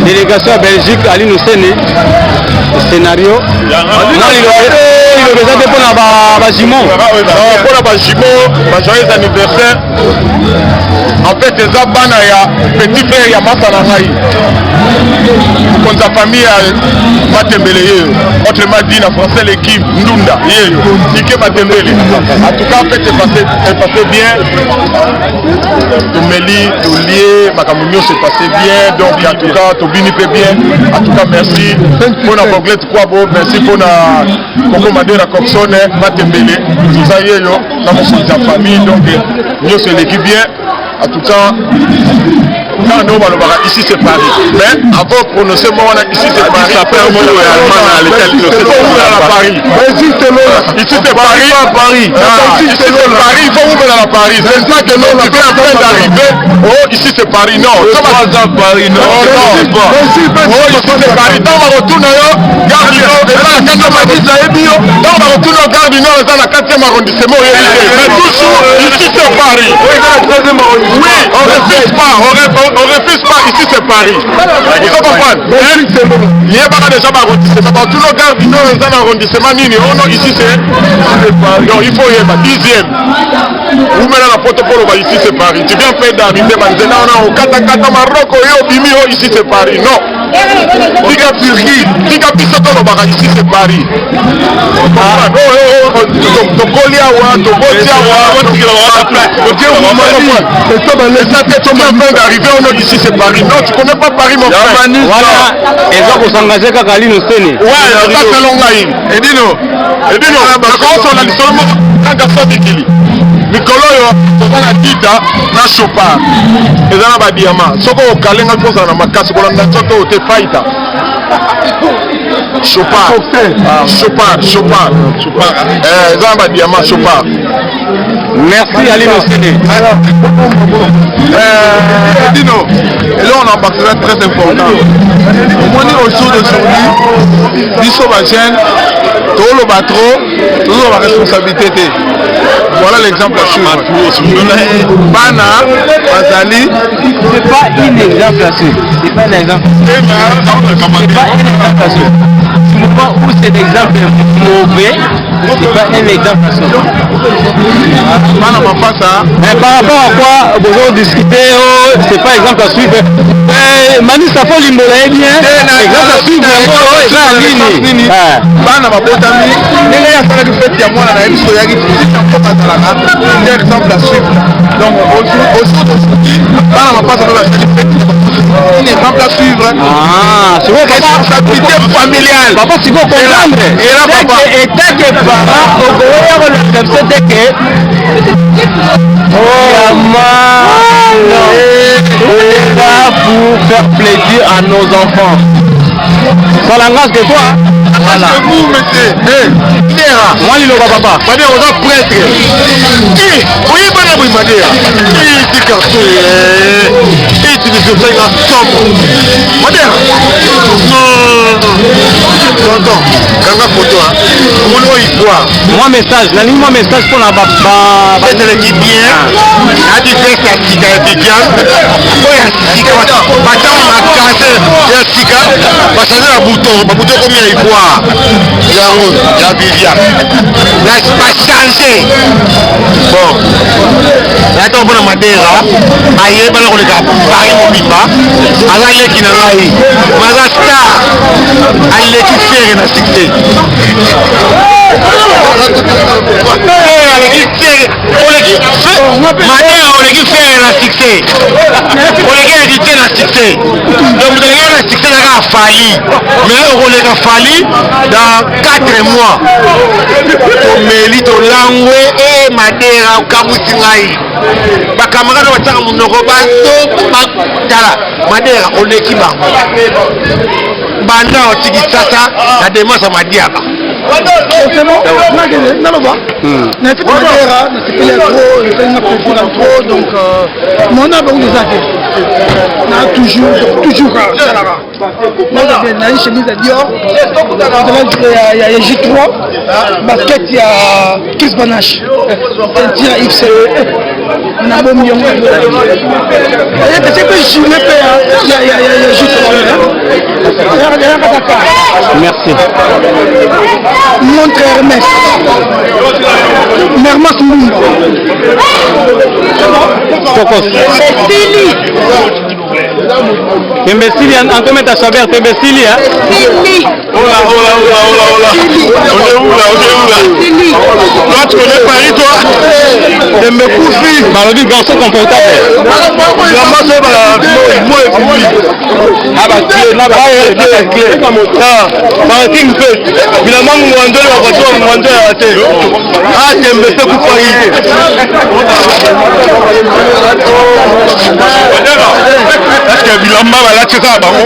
Délégation à Belgique, Ali Nousseni, scénario. Il représente pour la Jimon. Pour la Jimon, joyeux anniversaire. En fait, c'est Zabana, petit frère Yamasa Nangaï. Quand sa famille a Matembele, entre Madina, français, l'équipe, Ndunda, Nike Matembele. En tout cas, en fait, c'est passé bien. Toumeli, Toulier, Makamounio, c'est passé bien. Donc, en tout cas, Tobini fait bien. En tout cas, merci. Pour la Boglette Kwabo, merci pour la Coco Madera Coxone, Matembele. Tout ça, il y a la famille. Donc, nous, c'est l'équipe bien. En tout cas, ici c'est Paris. Mais avant de prononcer moi ici c'est Paris. Ça fait un mot à Paris. Ici c'est Paris. Ici c'est Paris. Ici c'est Paris. Il faut ouvrir à Paris. C'est ça que nous on est en train d'arriver. Oh ici c'est Paris. Non. Paris. Non. Oh ici c'est Paris. Dans ma retour Gare du Nord. Et là la 4e arrondissement. Dans ma retour Gare du Nord. Et là la 4e arrondissement. Mais toujours ici c'est Paris. Oui. On refuse pas. On refuse pas, ici c'est Paris. Il faut comprendre. Il n'y a pas déjà arrondissement. Tous nos gardes du Nord, ils ont un arrondissement. Non, ici c'est Paris. Donc il faut y aller. 10e. Vous mettez la photo pour le ici c'est Paris. Tu viens faire d'arriver. On a au Katakata Maroc, au Bimi, ici c'est Paris. Non. Diga Turquie, Diga Bissoto, ici c'est Paris. D'arriver au nord ici c'est Paris. Non, tu connais pas Paris mon frère. Voilà. Et ça pour s'engager qu'à Ali Nousseni. Ouais, ça c'est Longaï. Et dis-nous, comment on a dit seulement un garçon Mikili. Mikolo yo, on a dit na Chopard. Et ça n'a pas diamant. Ce qu'on a calé na cosa na makasi pour la nation au te fighter. Chopard. Ça n'a pas diamant Chopard. Merci Ali Nousseni. Dino, et là on a un partenariat très important. Au moins au jour d'aujourd'hui, Bisso Bachen, tout le bateau, toujours la responsabilité. Voilà l'exemple à suivre. Bana, Bazali. C'est pas un exemple à suivre. C'est pas un exemple. C'est pas un exemple à suivre. Du moment où c'est l'exemple mauvais, c'est pas un exemple à suivre. Mais par rapport à quoi vous discutez, c'est pas exemple à suivre. Manu Safo Limbola est bien. Exemple à suivre, c'est en ligne. Bana Babotami, il y a ça qui fait qu'il y a moi la émission, il y a un exemple à suivre. Donc, aujourd'hui, Bana Babotami, un exemple à suivre. Ah, c'est bon, responsabilité familiale. Papa, c'est bon, comprendre. Et là, papa. Et dès que papa, au gouvernement, le comme c'est dès que. Oh, maman, on est là pour faire plaisir à nos enfants. Ça l'engage de toi. Voilà. Vous, monsieur. Moi, il aura papa. Madame, on a prêtre. Oui, madame, Madame. C'est carton. Et tu nous fais la somme. Madame. Non. Quand la photo, on y voit. Moi, message. La ligne, moi, message pour la papa. C'est de l'équipe bien. A dit que c'est un Sika et bien. Maintenant, on a cassé un Sika. Parce que la bouton combien il voit. Il y a Rose, il y a Viviane. Laisse pas changer. Bon. Là, on va Madera. Aïe, on est Paris, mon bimba. Alors, il est qui n'a pas eu. Mazasta. Elle est qui fait un succès. Madera, on est qui fait un succès. On est qui édité un succès. Donc, vous avez un succès qui a fallu. Mais on est fallu dans 4 mois. Mélito Langwe et Madera Kamusingaï. Bakamara wataka munoko bato matala. Madera on est qui ba. Banda otiki sasa na demasa madiaba. C'est bon, non, non, mais c'est pas Madera, c'est pas trop, c'est pas trop, donc mon âme est des affaires. On a toujours moi j'ai une chemise à Dior, il y a J3, basket il y a Kiss Banache, un tir XCE. on a beau million. C'est que je me paie, il y a juste. Merci. Montre Hermès. Mermas Mumba. Stokos. Tembestili, Antoine Tassaber, Tembestili, hein? Oula. On est où là? Toi, tu connais Paris, toi? Tembekoufi. Malodi, garçon confortable. Est-ce que Bilamba va la tirer à Baron?